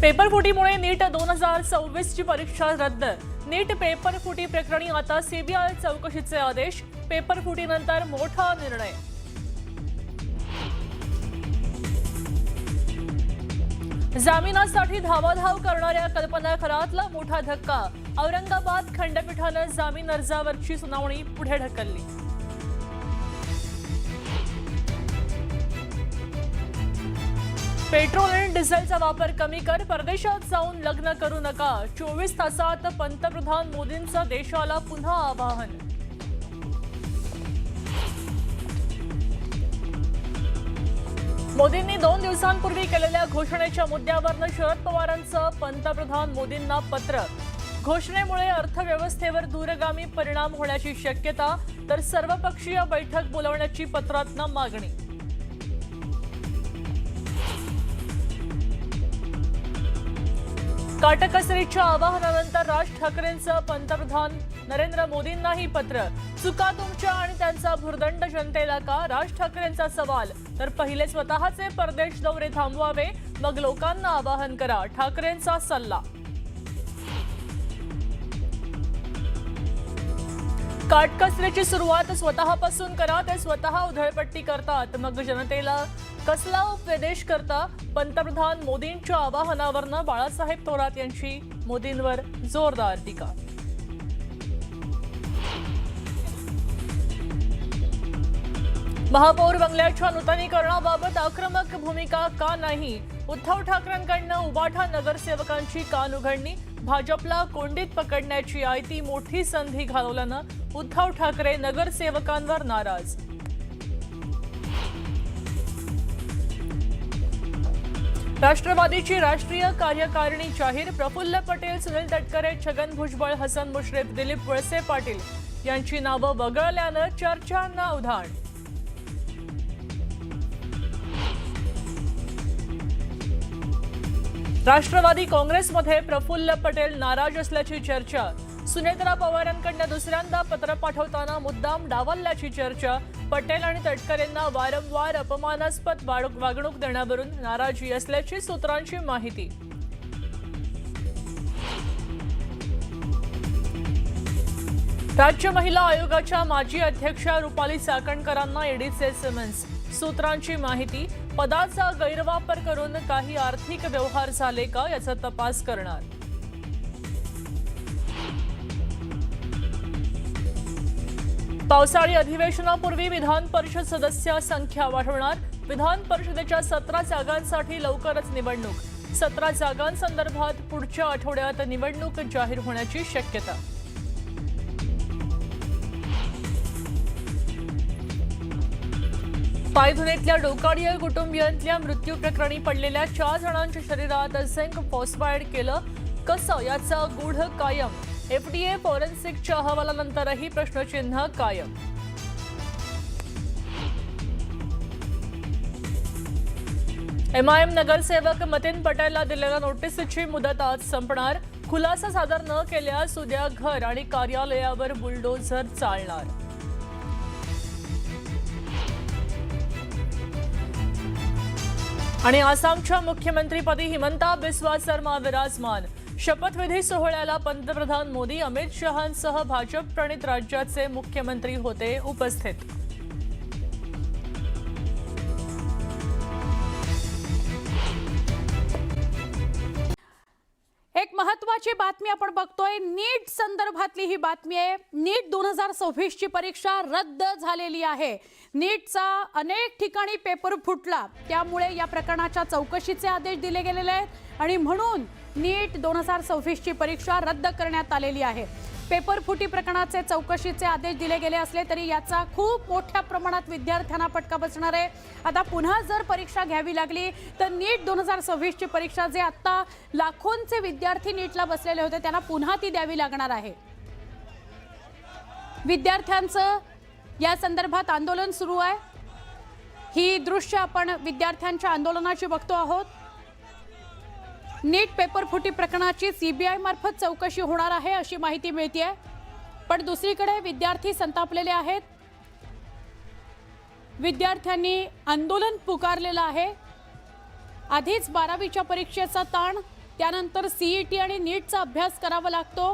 पेपरफुटीमुळे नीट 2026 ची परीक्षा रद्द। नीट पेपरफुटी प्रकरणी आता सीबीआय चौकशीचे आदेश। पेपरफुटीनंतर मोठा निर्णय। जामिनासाठी धावाधाव करणाऱ्या कल्पना खरातला मोठा धक्का। औरंगाबाद खंडपीठाने जामीन अर्जावरची सुनावणी पुढे ढकलली। पेट्रोल आणि डिझेलचा वापर कमी कर, परदेशात जाऊन लग्न करू नका। 24 तासात पंतप्रधान मोदींचं देशाला पुन्हा आवाहन। मोदींनी 2 दिवसांपूर्वी केलेल्या घोषणेच्या मुद्द्यावरून शरद पवारांचं पंतप्रधान मोदींना पत्र। घोषणेमुळे अर्थव्यवस्थेवर दूरगामी परिणाम होण्याची शक्यता, तर सर्वपक्षीय बैठक बोलावण्याची पत्रातनं मागणी। काटकसरीच्या आवाहनानंतर राज ठाकरेंचं पंतप्रधान नरेंद्र मोदींनाही पत्र। चुका तुमच्या आणि त्यांचा भुर्दंड जनतेला का, राज ठाकरेंचा सवाल। तर पहिले स्वतःचे परदेश दौरे थांबवावे, मग लोकांना आवाहन करा, ठाकरेंचा सल्ला। काटकसरीची सुरुवात स्वतःपासून करा, ते स्वतः उधळपट्टी करतात, मग जनतेला कसला उपदेश करता। पंतप्रधान मोदींच्या आवाहनावरनं बाळासाहेब थोरात यांची मोदींवर जोरदार टीका। महापौर बंगल्याच्या नूतनीकरणाबाबत आक्रमक भूमिका का नाही, उद्धव ठाकरेंकडनं उबाठा नगरसेवकांची कान उघडणी। भाजपला कोंडीत पकडण्याची आयती मोठी संधी घालवल्यानं उद्धव ठाकरे नगरसेवकांवर नाराज। राष्ट्रवादीची राष्ट्रीय कार्यकारिणी जाहीर। प्रफुल्ल पटेल, सुनील तटकरे, छगन भुजबळ, हसन मुश्रीफ, दिलीप वळसे पाटील यांची नावं वगळल्यानं चर्चांना उधाण। राष्ट्रवादी काँग्रेसमध्ये प्रफुल्ल पटेल नाराज असल्याची चर्चा। सुनेत्रा पवारांकडून दुसऱ्यांदा पत्र पाठवताना मुद्दाम डावलल्याची चर्चा। पटेल आणि तटकरेंना वारंवार अपमानास्पद वागणूक देण्यावरून नाराजी असल्याची सूत्रांची माहिती। राज्य महिला आयोगाच्या माजी अध्यक्षा रुपाली चाकणकरांना ईडीचे समन्स। सूत्रांची माहिती, पदाचा गैरवापर करून काही आर्थिक व्यवहार झाले का याचा तपास करणार। पावसाळी अधिवेशनापूर्वी विधान परिषद सदस्य संख्या वाढवणार। विधान परिषदेच्या 17 जागांसाठी लवकरच निवडणूक। 17 जागांसंदर्भात पुढच्या आठवड्यात निवडणूक जाहीर होण्याची शक्यता। पायधुनेतल्या डोकाडिया कुटुंबियांतल्या मृत्यू प्रकरणी पडलेल्या 4 जणांच्या शरीरात झिंक फॉस्फाईड केलं कसं, याचा गूढ कायम। एफडीए फॉरेन्सिकच्या अहवालानंतरही प्रश्नचिन्ह कायम। एमआयएम नगरसेवक मतीन पटेलला दिलेल्या नोटीसची मुदत आज संपणार। खुलासा सादर न केल्यास उद्या घर आणि कार्यालयावर बुलडोझर चालणार। आणि आसामच्या मुख्यमंत्रीपदी हिमंता बिस्वा शर्मा विराजमान। शपथविधी सोहळ्याला पंतप्रधान मोदी, अमित शहांसह भाजप प्रणित राज्याचे मुख्यमंत्री होते उपस्थित। एक महत्त्वाची बातमी आपण बघतोय, नीट संदर्भातली ही बातमी आहे। नीट 2026 ची परीक्षा रद्द झालेली आहे। नीटचा अनेक ठिकाणी पेपर फुटला, त्यामुळे या प्रकरणाच्या चौकशीचे आदेश दिले गेलेले आहेत आणि म्हणून नीट 2026 ची परीक्षा रद्द करण्यात आलेली आहे। पेपर फुटी प्रकरणाचे चौकशीचे आदेश दिले गेले असले तरी याचा खूप मोठ्या प्रमाणात विद्यार्थ्यांना फटका बसणार आहे। आता पुन्हा जर परीक्षा घ्यावी लागली तर नीट 2026 ची परीक्षा, जे आता लाखोंचे विद्यार्थी नीटला बसलेले होते, त्यांना पुन्हा ती द्यावी लागणार आहे। विद्यार्थ्यांचं या संदर्भात आंदोलन सुरू आहे। ही दृश्य आपण विद्यार्थ्यांच्या आंदोलनाची बघतो आहोत। नीट पेपर फुटी प्रकरणाची सीबीआय मार्फत चौकशी होणार आहे अशी माहिती मिळते, पण दुसरीकडे विद्यार्थी संतापलेले आहेत। विद्यार्थ्यांनी आंदोलन पुकारलेलं आहे। आधीच 12वीच्या परीक्षेचा ताण त्यानंतर सीईटी आणि नीटचा अभ्यास करावा लागतो,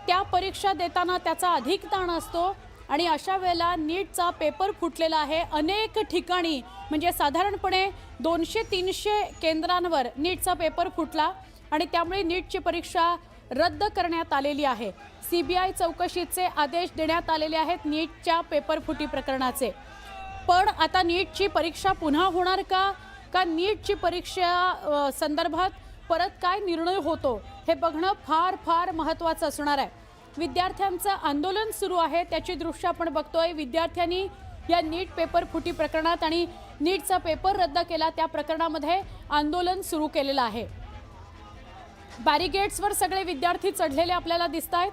त्या परीक्षा देताना त्याचा अधिक ताण असतो आणि अशा वेळेला नीटचा पेपर फुटलेला आहे अनेक ठिकाणी. म्हणजे साधारणपणे 200-300 केंद्रांवर नीटचा पेपर फुटला आणि त्यामुळे नीटची परीक्षा रद्द करण्यात आलेली आहे. CBI चौकशीचे आदेश देण्यात आलेले आहेत नीटच्या पेपर फुटी प्रकरणाचे. पण आता नीटची परीक्षा पुन्हा होणार का नीटची परीक्षा संदर्भात परत काय निर्णय होतो हे बघणं फार फार महत्त्वाचं असणार आहे. विद्यार्थ्यांचं आंदोलन सुरू आहे, त्याची दृश्य आपण बघतोय. विद्यार्थ्यांनी या नीट पेपर फुटी प्रकरणात आणि नीटचा पेपर रद्द केला त्या प्रकरणामध्ये आंदोलन सुरू केलेलं आहे. बॅरिगेड्सवर सगळे विद्यार्थी चढलेले आपल्याला दिसत आहेत.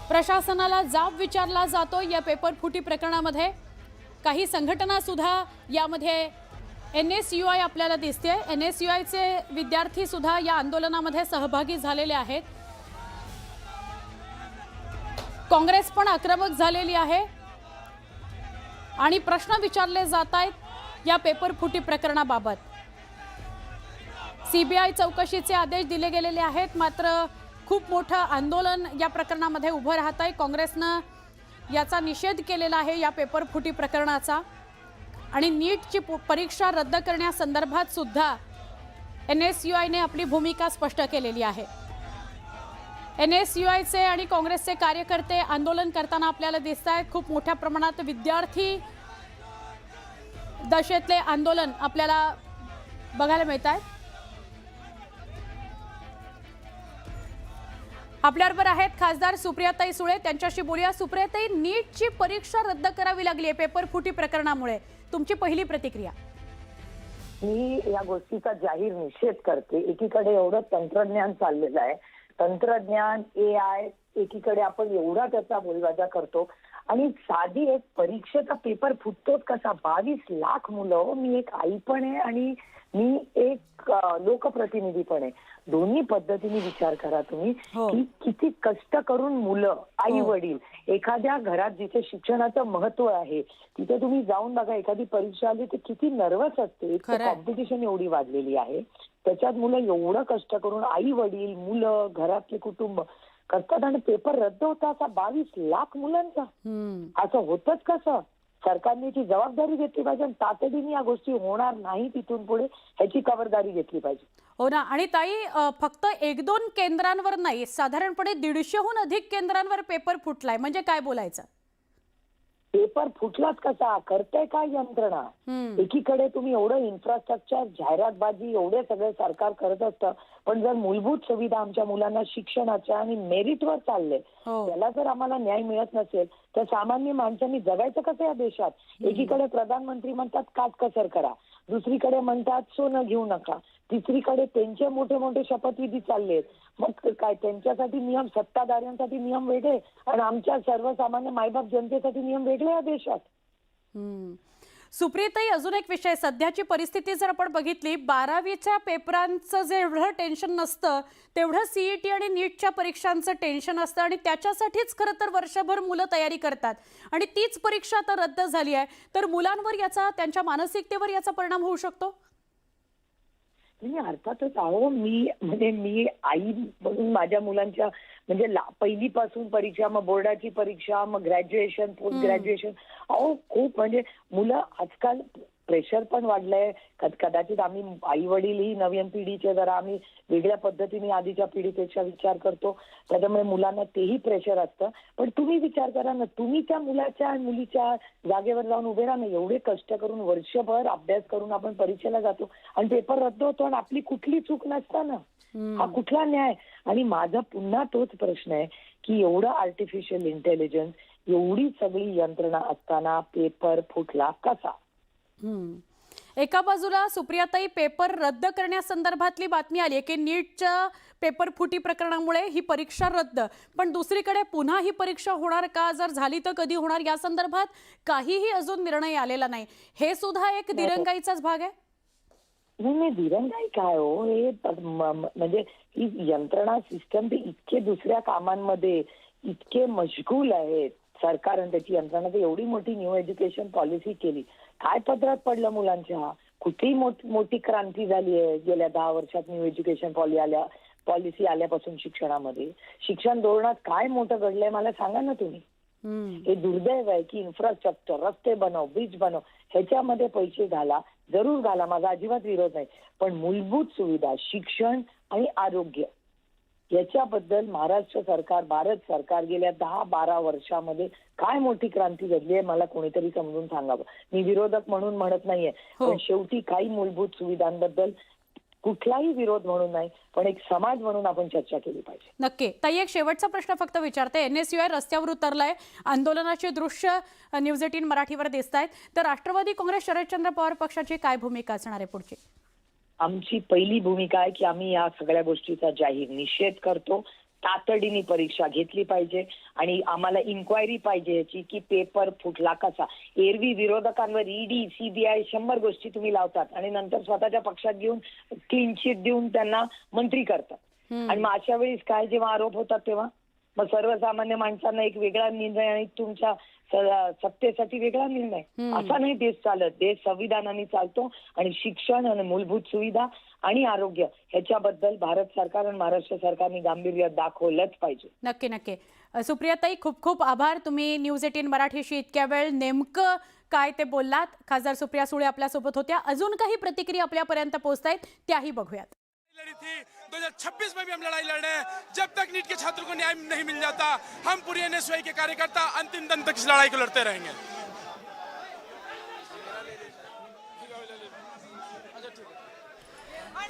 प्रशासनाला जाब विचारला जातो या पेपर फुटी प्रकरणामध्ये. काही संघटना सुद्धा यामध्ये NSUI आपल्याला दिसते. NSUIचे विद्यार्थी सुद्धा या आंदोलनामध्ये सहभागी झालेले आहेत. काँग्रेस पण आक्रमक झालेली आहे आणि प्रश्न विचारले जात आहेत या पेपर फुटी प्रकरणाबाबत. CBI चौकशीचे आदेश दिले गेलेले आहेत, मात्र खूप मोठं आंदोलन या प्रकरणामध्ये उभं राहत आहे. काँग्रेसनं याचा निषेध केलेला आहे या पेपर फुटी प्रकरणाचा आणि नीटची परीक्षा रद्द करण्यासंदर्भात सुद्धा NSUIने आपली भूमिका स्पष्ट केलेली आहे. NSUIचे आणि काँग्रेसचे कार्यकर्ते आंदोलन करताना आपल्याला दिसत आहेत. खूप मोठ्या प्रमाणात विद्यार्थी दशेतले आंदोलन आपल्याला बघायला मिळत आहे. आपल्याबरोबर आहेत खासदार सुप्रियाताई सुळे, त्यांच्याशी बोलूया. सुप्रियाताई, नीटची परीक्षा रद्द करावी लागली आहे पेपर फुटी प्रकरणामुळे, तुमची पहिली प्रतिक्रिया? मी या गोष्टीचा जाहीर निषेध करते. एकीकडे एवढं तंत्रज्ञान चाललेलं आहे, तंत्रज्ञान AI, एकीकडे आपण एवढा त्याचा बोलबाजा करतो आणि साधी एक परीक्षेचा पेपर फुटतोच कसा. 22 लाख मुलं. मी एक आई पण आहे आणि मी एक लोकप्रतिनिधी पण आहे. दोन्ही पद्धतीने विचार करा तुम्ही की किती कष्ट करून मुलं, आई वडील, एखाद्या घरात जिथे शिक्षणाचं महत्व आहे तिथे तुम्ही जाऊन बघा. एखादी परीक्षा आली तर किती नर्वस असते. कॉम्पिटिशन एवढी वाढलेली आहे, त्याच्यात मुलं एवढं कष्ट करून आई वडील, मुलं, घरातले कुटुंब करतात आणि पेपर रद्द होता असा 22 लाख मुलांचा. असं होतच कसं? सरकारने याची जबाबदारी घेतली पाहिजे आणि तातडीने या गोष्टी होणार नाही तिथून पुढे ह्याची खबरदारी घेतली पाहिजे. हो ना. आणि ताई, फक्त 1-2 केंद्रांवर नाही, साधारणपणे 150हून अधिक केंद्रांवर पेपर फुटलाय, म्हणजे काय बोलायचं? पेपर फुटलाच कसा? करताय काय यंत्रणा? एकीकडे तुम्ही एवढं इन्फ्रास्ट्रक्चर, जाहिरातबाजी एवढे सगळे सरकार करत असतं, पण जर मूलभूत सुविधा आमच्या मुलांना शिक्षणाच्या आणि मेरिटवर चालले, त्याला जर आम्हाला न्याय मिळत नसेल तर सामान्य माणसांनी जगायचं कसं या देशात? एकीकडे प्रधानमंत्री म्हणतात काटकसर करा, दुसरीकडे म्हणतात सोनं घेऊ नका, तिसरीकडे त्यांचे मोठे मोठे शपथविधी चाललेत. मग काय त्यांच्यासाठी नियम, सत्ताधाऱ्यांसाठी नियम वेगळे आणि आमच्या सर्वसामान्य मायबाप जनतेसाठी नियम वेगळे या देशात. सुप्रियाताई, अजून एक विषय, सध्याची परिस्थिती जर आपण बघितली, 12वीच्या पेपरांचं जे एवढं टेन्शन नसतं तेवढं CET आणि नीटच्या परीक्षांचं टेन्शन असतं आणि त्याच्यासाठीच खरं तर वर्षभर मुलं तयारी करतात आणि तीच परीक्षा आता रद्द झाली आहे, तर मुलांवर याचा, त्यांच्या मानसिकतेवर याचा परिणाम होऊ शकतो? अर्थातच. मी आई म्हणून माझ्या मुलांच्या म्हणजे पहिलीपासून परीक्षा, मग बोर्डाची परीक्षा, मग ग्रॅज्युएशन, पोस्ट ग्रॅज्युएशन, खूप म्हणजे मुलं आजकाल प्रेशर पण वाढलंय. कदाचित आम्ही आई वडीलही नवीन पिढीचे जरा आम्ही वेगळ्या पद्धतीने आधीच्या पिढीपेक्षा विचार करतो, त्याच्यामुळे मुलांना तेही प्रेशर असतं. पण तुम्ही विचार करा ना, तुम्ही त्या मुलाच्या मुलीच्या जागेवर जाऊन उभे राहा ना. एवढे कष्ट करून वर्षभर अभ्यास करून आपण परीक्षेला जातो आणि पेपर रद्द होतो आणि आपली कुठली चूक नसताना हा कुठला न्याय? आणि माझा पुन्हा तोच प्रश्न आहे की एवढं आर्टिफिशियल इंटेलिजन्स, एवढी सगळी यंत्रणा असताना पेपर फुटला कसा? एका बाजूला सुप्रियाताई, पेपर रद्द करण्यासंदर्भातली बातमी आली आहे की नीटच्या पेपर फुटी प्रकरणामुळे ही परीक्षा रद्द, पण दुसरीकडे पुन्हा ही परीक्षा होणार का, जर झाली तर कधी होणार, या संदर्भात काहीही अजून निर्णय आलेला नाही. हे सुद्धा एक दिरंगाईचाच भाग आहे. नाही, दिरंगाई काय हो? हे म्हणजे ही यंत्रणा, सिस्टम ते इतके दुसऱ्या कामांमध्ये इतके मशगूल आहेत. सरकारने त्याची यंत्रणा, एवढी मोठी न्यू एज्युकेशन पॉलिसी केली, काय पदरात पडलं मुलांच्या? कुठेही मोठी क्रांती झाली आहे गेल्या 10 वर्षात न्यू एज्युकेशन पॉलिसी आल्यापासून शिक्षणामध्ये. शिक्षण धोरणात काय मोठं घडलंय मला सांगा ना तुम्ही. हे दुर्दैव आहे की इन्फ्रास्ट्रक्चर, रस्ते बनव, ब्रिज बनव, ह्याच्यामध्ये पैसे घाला, जरूर घाला, माझा अजिबात विरोध नाही, पण मूलभूत सुविधा, शिक्षण आणि आरोग्य याच्याबद्दल महाराष्ट्र सरकार, भारत सरकार गेल्या 10-12 वर्षामध्ये काय मोठी क्रांती घडली आहे मला कोणीतरी समजून सांगावं. मी विरोधक म्हणून म्हणत नाहीये, पण शेवटी काही मूलभूत सुविधांबद्दल कुठलाही विरोध म्हणून नाही, पण एक समाज म्हणून आपण चर्चा केली पाहिजे. नक्की. ताई, एक शेवटचा प्रश्न फक्त विचारते. NSUI रस्त्यावर उतरलाय, आंदोलनाचे दृश्य न्यूज 18 मराठीवर दिसत आहेत, तर राष्ट्रवादी काँग्रेस शरदचंद्र पवार पक्षाची काय भूमिका असणार आहे पुढची? आमची पहिली भूमिका आहे की आम्ही या सगळ्या गोष्टीचा जाहीर निषेध करतो. तातडीने परीक्षा घेतली पाहिजे आणि आम्हाला इन्क्वायरी पाहिजे याची की पेपर फुटला कसा. एरवी विरोधकांवर ED, CBI 100 गोष्टी तुम्ही लावतात आणि नंतर स्वतःच्या पक्षात घेऊन क्लीन चिट देऊन त्यांना मंत्री करतात. आणि मग अशा वेळेस काय जेव्हा आरोप होतात तेव्हा मग सर्वसामान्य माणसांना एक वेगळा निर्णय आणि तुमच्या सत्तेसाठी वेगळा निर्णय, असा नाही देश चालत. देश संविधानाने चालतो आणि शिक्षण आणि मूलभूत सुविधा आणि आरोग्य ह्याच्याबद्दल भारत सरकार आणि महाराष्ट्र सरकारने गांभीर्य दाखवलंच पाहिजे. नक्की नक्की. सुप्रियाताई, खूप खूप आभार. तुम्ही न्यूज 18 मराठीशी इतक्या वेळ नेमकं काय ते बोललात. खासदार सुप्रिया सुळे आपल्यासोबत होत्या. अजून काही प्रतिक्रिया आपल्यापर्यंत पोहोचतायत, त्याही बघूयात. लड़ी थी 2026 में भी हम लड़ाई लड़ रहे हैं. जब तक नीट के छात्रों को न्याय नहीं मिल जाता, हम पूरी NSUI के कार्यकर्ता अंतिम दम तक इस लड़ाई को लड़ते रहेंगे.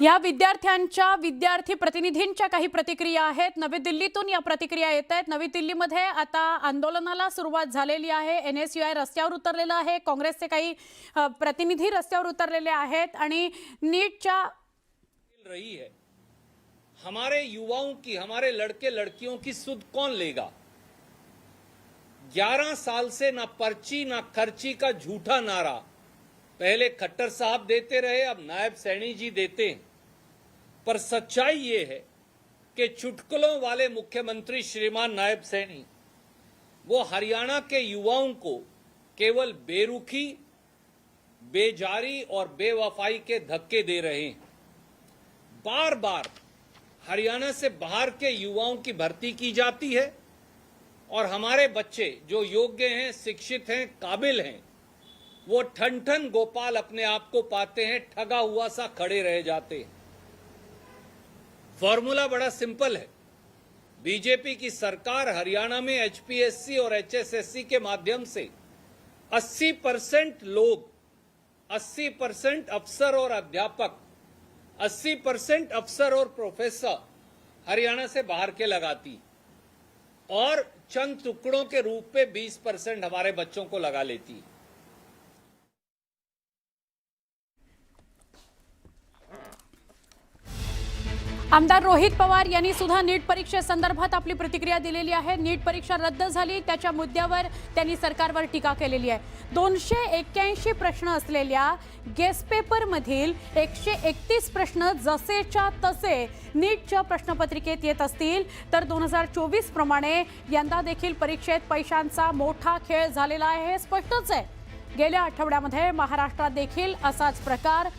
या विद्यार्थी प्रतिनिधींच्या काही प्रतिक्रिया आहेत. नवी दिल्लीतून या प्रतिक्रिया येत आहेत. नवी दिल्लीमध्ये आता आंदोलनाला सुरुवात झालेली आहे. NSUI रस्त्यावर उतरलेलं आहे. काँग्रेसचे काही प्रतिनिधी रस्त्यावर उतरलेले आहेत आणि नीटच्या रही है. हमारे युवाओं की, हमारे लड़के लड़कियों की सुध कौन लेगा? 11 साल से ना पर्ची ना खर्ची का झूठा नारा पहले खट्टर साहब देते रहे, अब नायब सैनी जी देते हैं. पर सच्चाई ये है कि चुटकुलों वाले मुख्यमंत्री श्रीमान नायब सैनी वो हरियाणा के युवाओं को केवल बेरुखी, बेजारी और बेवफाई के धक्के दे रहे हैं. बार बार हरियाणा से बाहर के युवाओं की भर्ती की जाती है और हमारे बच्चे जो योग्य हैं, शिक्षित हैं, काबिल हैं, वो ठन ठन गोपाल अपने आप को पाते हैं, ठगा हुआ सा खड़े रह जाते हैं. फॉर्मूला बड़ा सिंपल है. बीजेपी की सरकार हरियाणा में HPSC और HSSC के माध्यम से 80% लोग, 80% अफसर और अध्यापक, 80% अफसर और प्रोफेसर हरियाणा से बाहर के लगाती और चंद टुकड़ों के रूप में 20% हमारे बच्चों को लगा लेती. आमदार रोहित पवार यांनी सुद्धा नीट परीक्षेसंदर्भात आपली प्रतिक्रिया दिलेली आहे. नीट परीक्षा रद्द झाली त्याच्या मुद्द्यावर त्यांनी सरकारवर टीका केलेली आहे. 281 प्रश्न असलेल्या गेस्ट पेपरमधील 131 प्रश्न जसेच्या तसे नीटच्या प्रश्नपत्रिकेत येत असतील तर 2024 प्रमाणे यंदा देखील परीक्षेत पैशांचा मोठा खेळ झालेला आहे हे स्पष्टच आहे. गेल्या आठवड्यामध्ये महाराष्ट्रात देखील असाच प्रकार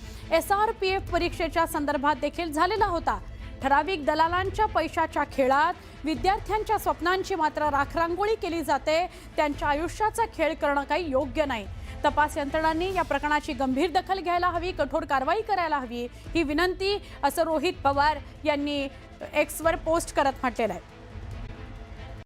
SRPF परीक्षेच्या संदर्भात देखील झालेला होता. ठराविक दलालांच्या पैशाच्या खेळात विद्यार्थ्यांच्या स्वप्नांची मात्र राखरांगोळी केली जाते. त्यांच्या आयुष्याचा खेळ करणं काही योग्य नाही. तपास यंत्रणांनी या प्रकरणाची गंभीर दखल घ्यायला हवी, कठोर कारवाई करायला हवी ही विनंती असं रोहित पवार यांनी Xवर पोस्ट करत म्हटलेलं आहे.